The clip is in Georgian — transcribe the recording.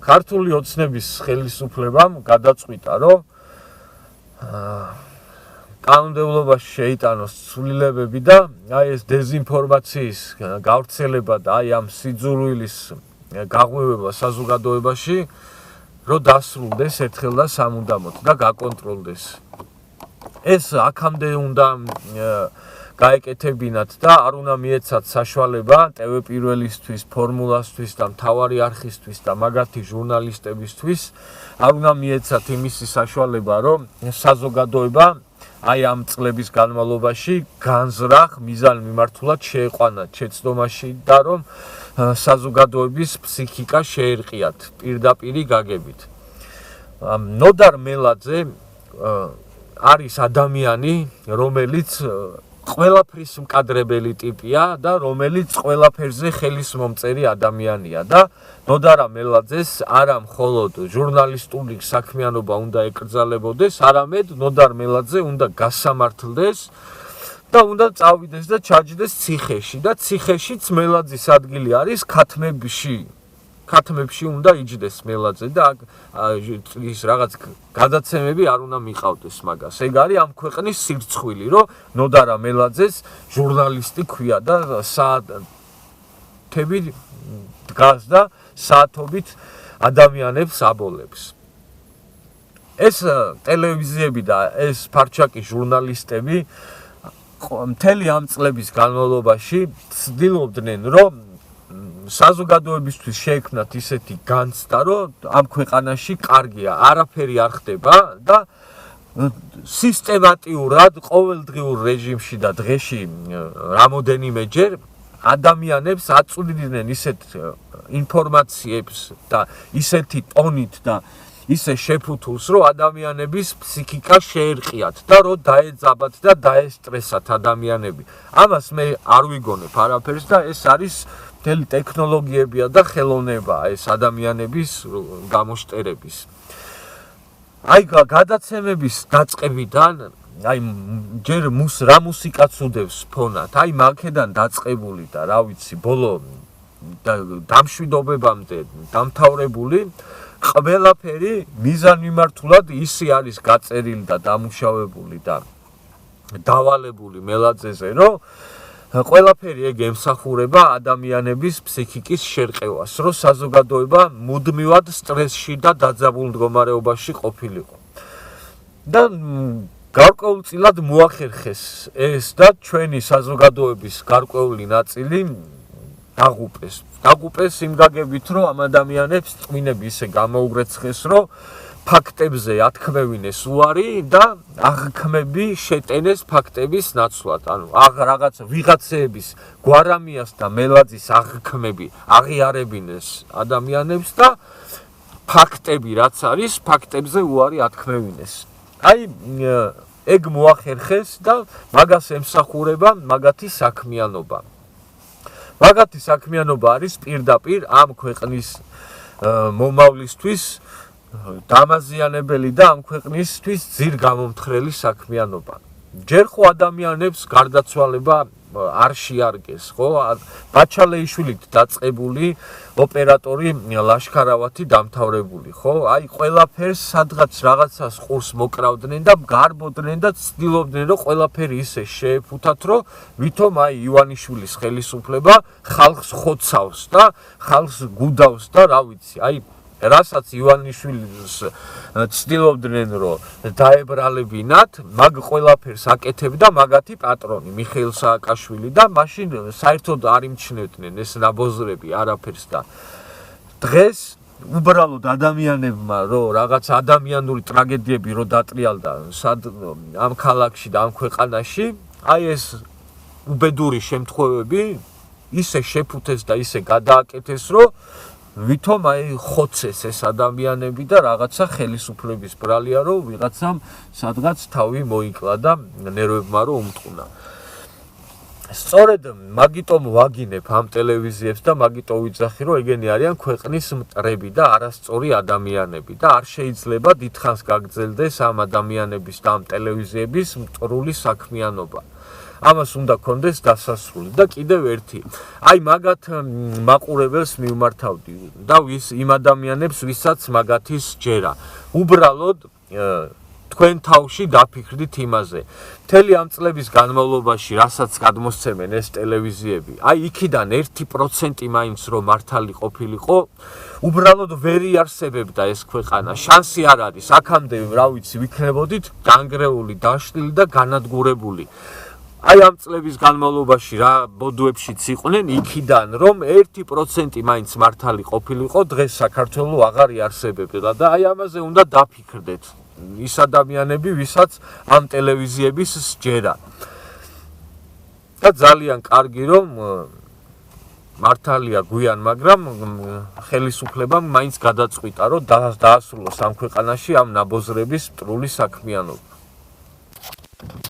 ქართული ოცნების ხელისუფლებამ გადაწყვიტა, რომ კანონმდებლობაში შეიტანოს ცვლილებები და აი ეს დეზინფორმაციის გავრცელება და აი ამ სიძულვილის გაღვივება საზოგადოებაში რომ დასრულდეს ერთხელ და სამუდამოდ და გაკონტროლდეს. ეს აქამდე უნდა გაეკეთებინათ და არ უნდა მიეცათ საშუალება TV პირველისთვის, ფორმულასთვის და მთავარი არხისთვის და მაგათი ჟურნალისტებისთვის არ უნდა მიეცათ იმისი საშუალება, რომ საზოგადოება აი ამ წლების განმავლობაში განზრახ მიზან მიმართულად შეეყვანა შეცდომაში და რომ საზოგადოების ფსიქიკა შეერყიათ პირდაპირი გაგებით. ნოდარ მელაძე არის ადამიანი, რომელიც ყველაფრის მკადრებელი ტიპია და რომელიც ყველაფერზე ხელის მომწერი ადამიანია და ნოდარ მელაძეს არა მხოლოდ ჟურნალისტური საქმიანობა უნდა ეკრძალებოდეს, არამედ ნოდარ მელაძე უნდა გასამართლდეს და უნდა წავიდეს და ჩაჯდეს ციხეში და ციხეშიც მელაძის ადგილი არის ქათმებში. ქათმებში უნდა იჯდეს მელაძე და ის რაღაც გადაცემები არ უნდა მიყავდეს მაგას. ეგ არის ამ ქვეყნის სირცხვილი, რომ ნოდარ მელაძეს ჟურნალისტი ქვია და საათები დგას და საათობით ადამიანებს აბოლებს. ეს ტელევიზიები და ეს ფარჩაკი ჟურნალისტები მთელი ამ წლების განმავლობაში ცდილობდნენ, რომ საზოგადოებისთვის შეექმნათ ისეთი განცდა, რომ ამ ქვეყანაში კარგია, არაფერი არ ხდება და სისტემატიურად ყოველდღიურ რეჟიმში და დღეში რამოდენიმეჯერ ადამიანებს აწვდიდნენ ისეთ ინფორმაციებს და ისეთი ტონით და ისე შეფუთულს, რომ ადამიანების ფსიქიკა შეერყიათ და რომ დაეძაბათ და დაესტრესათ ადამიანები. ამას მე არ ვიგონებ არაფერს და ეს არის მთელი ტექნოლოგიებია და ხელოვნებაა ეს ადამიანების გამოშტერების. აი გადაცემების დაწყებიდან, აი ჯერ რა მუსიკაც უდევს ფონად, აი მაგედან დაწყებული და რა ვიცი, ბოლო დამშვიდობებამდე დამთავრებული ყველაფერი მიზანმიმართულად ისე არის გაწერილი და დამუშავებული და დავალებული მელაძეზე, რომ ყველაფერი ეგ ემსახურება ადამიანების ფსიქიკის შერყევას, რომ საზოგადოება მუდმივად სტრესში და დაძაბულ მდგომარეობაში ყოფილიყო. და გარკვეულწილად მოახერხეს ეს და ჩვენი საზოგადოების გარკვეული ნაწილი დაღუპეს იმ გაგებით, რომ ამ ადამიანებს წმინები ისე გამოუგრეცხეს, რომ ფაქტებზე ათქმევინეს უარი და აღქმები შეტენეს ფაქტების ნაცვლად. ანუ რაღაც ვიღაცეების გვარამიას და მელაძის აღქმები აღიარებინეს ადამიანებს და ფაქტები რაც არის, ფაქტებზე უარი ათქმევინეს. აი ეგ მოახერხეს და მაგას ემსახურება მაგათი საქმიანობა. მაგათი საქმიანობა არის პირდაპირ ამ ქვეყნის მომავლისთვის დამაზიანებელი და ამ ქვეყნისთვის ძირ გამომთხრელი საქმიანობა. ჯერ ხო ადამიანებს გარდაცვალება არ შეარგეს, ხო? ბაჩალეიშვილით დაწყებული ოპერატორი ლაშქარავათი დამთავრებული, ხო? აი ყველაფერს სადღაც რაღაცას ყურს მოკრავდნენ და გარბოდნენ და ცდილობდნენ, რომ ყველაფერი ისე შეეფუთათ, რომ ვითომ აი ივანიშვილის ხელისუფლება ხალხს ხოცავს და ხალხს გუდავს და რა ვიცი, აი რასაც ივანიშვილს ცდილობდნენ, რომ დაებრალებინათ, მაგ ყველაფერს აკეთებდა მაგათი პატრონი მიხეილ სააკაშვილი და მაშინ საერთოდ არ იმჩნევდნენ ეს ნაბოზრები არაფერს და დღეს უბრალოდ ადამიანებმა რომ რაღაც ადამიანური ტრაგედიები რომ დატრიალდა ამ ქალაქში და ამ ქვეყანაში, აი ეს უბედური შემთხვევები ისე შეფუთეს და ისე გადააკეთეს, რომ ვითომ აი ხოცეს ეს ადამიანები და რაღაცა ხელისუფლების ბრალია, რომ ვიღაცამ სადღაც თავი მოიკლა და ნერვებმა რომ უმტყუნა. სწორედ მაგიტომ ვაგინებ ამ ტელევიზიებს და მაგიტომ ვიძახი, რომ ეგენი არიან ქვეყნის მტრები და არასწორი ადამიანები და არ შეიძლება დიდხანს გაგრძელდეს ამ ადამიანების და ამ ტელევიზიების მტრული საქმიანობა. ამას უნდა კონდეს დასასრული და კიდევ ერთი. აი მაგათ მაყურებელს მიმართავდი და იმ ადამიანებს, ვისაც მაგათის ჯერა. უბრალოდ თქვენ თავში დაფიქრდით იმაზე. მთელი ამ წლების განმავლობაში, რასაც გადმოსცემენ ეს ტელევიზიები, აი იქიდან 1% მაინც რომ მართალი ყოფილიყო, უბრალოდ ვერ იარსებებდა ეს ქვეყანა. შანსი არ არის. აქამდე, რა ვიცი, ვიქნებოდით განგრეული, დაშლილი და განადგურებული. აი ამ წლების განმავლობაში რა ბოდუებშიც იყვნენ იქიდან რომ 1% მაინც მართალი ყოფილიყო, დღეს საქართველოს აღარ იარსებებდა და აი ამაზე უნდა დაფიქრდეთ. ის ადამიანები, ვისაც ამ ტელევიზიების სჯერა. და ძალიან კარგი რომ მართალია გვიან, მაგრამ ხელისუფლებამ მაინც გადაწყვიტა, რომ დაასრულოს ამ ქვეყანაში ამ ნაბოზრების მტრული საქმიანობა.